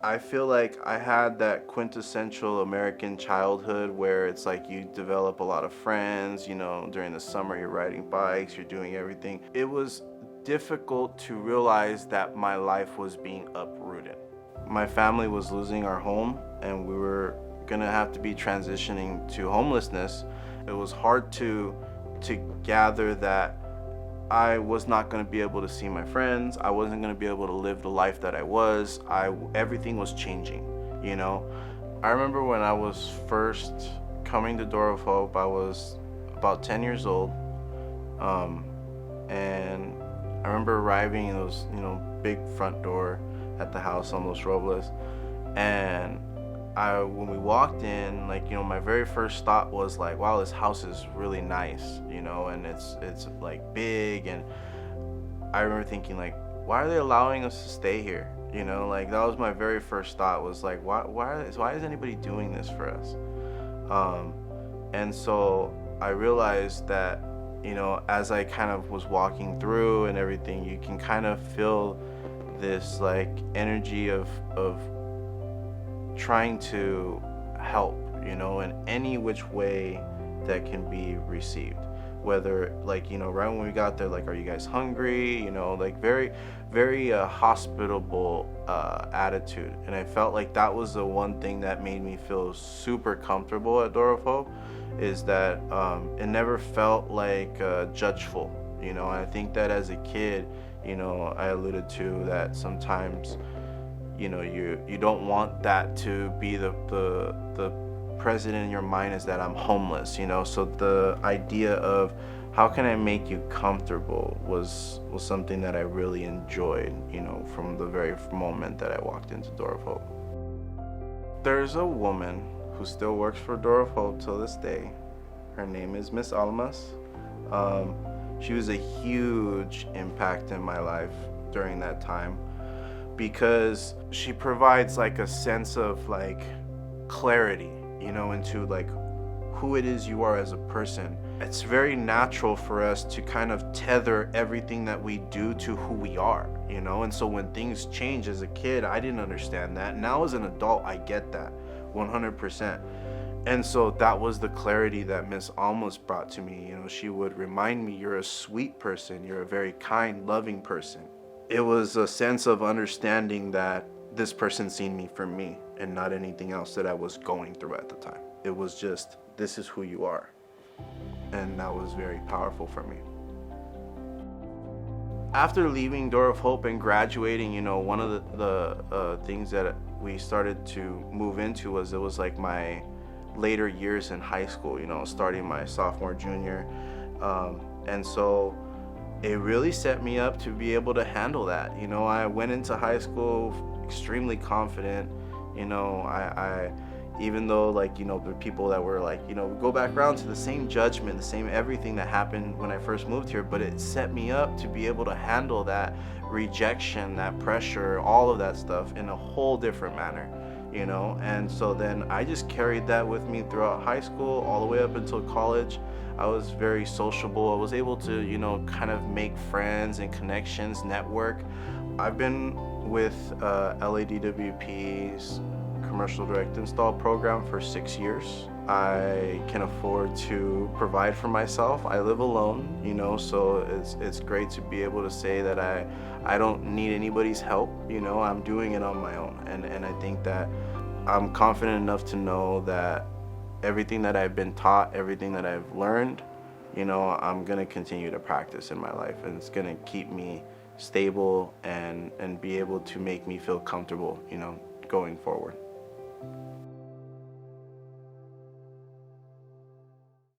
I feel like I had that quintessential American childhood where it's like you develop a lot of friends, during the summer you're riding bikes, you're doing everything. It was difficult to realize that my life was being uprooted. My family was losing our home and we were gonna have to be transitioning to homelessness. It was hard to gather that I was not going to be able to see my friends. I wasn't going to be able to live the life that I was. Everything was changing, you know. I remember when I was first coming to Door of Hope, I was about 10 years old. And I remember arriving in those, big front door at the house on Los Robles. And when we walked in, my very first thought was like, wow, this house is really nice, and it's like big. And I remember thinking like, why are they allowing us to stay here? That was my very first thought, was like, why is anybody doing this for us? And so I realized that, as I kind of was walking through and everything, you can kind of feel this like energy of trying to help, in any which way that can be received. Whether right when we got there, like, are you guys hungry? Very, very hospitable attitude. And I felt like that was the one thing that made me feel super comfortable at Door of Hope, is that it never felt like judgeful. I think that as a kid, I alluded to that sometimes you don't want that to be the present in your mind, is that I'm homeless, so the idea of how can I make you comfortable was something that I really enjoyed, from the very moment that I walked into Door of Hope. There's a woman who still works for Door of Hope till this day. Her name is Miss Almas. She was a huge impact in my life during that time, because she provides like a sense of like clarity, into like who it is you are as a person. It's very natural for us to kind of tether everything that we do to who we are, and so when things change, as a kid, I didn't understand that. Now as an adult, I get that 100%. And so that was the clarity that Miss Almas brought to me. She would remind me, you're a sweet person, you're a very kind, loving person. It was a sense of understanding that this person seen me for me and not anything else that I was going through at the time. It was just, this is who you are. And that was very powerful for me. After leaving Door of Hope and graduating, one of the things that we started to move into was, it was like my later years in high school, starting my sophomore, junior. And so it really set me up to be able to handle that. I went into high school extremely confident. I even though the people that were like, go back around to the same judgment, the same everything that happened when I first moved here, but it set me up to be able to handle that rejection, that pressure, all of that stuff in a whole different manner. And so then I just carried that with me throughout high school, all the way up until college. I was very sociable. I was able to, kind of make friends and connections, network. I've been with LADWP's commercial direct install program for 6 years. I can afford to provide for myself. I live alone, so it's great to be able to say that I don't need anybody's help. I'm doing it on my own. And I think that I'm confident enough to know that everything that I've been taught, everything that I've learned, I'm going to continue to practice in my life, and it's going to keep me stable and be able to make me feel comfortable, going forward.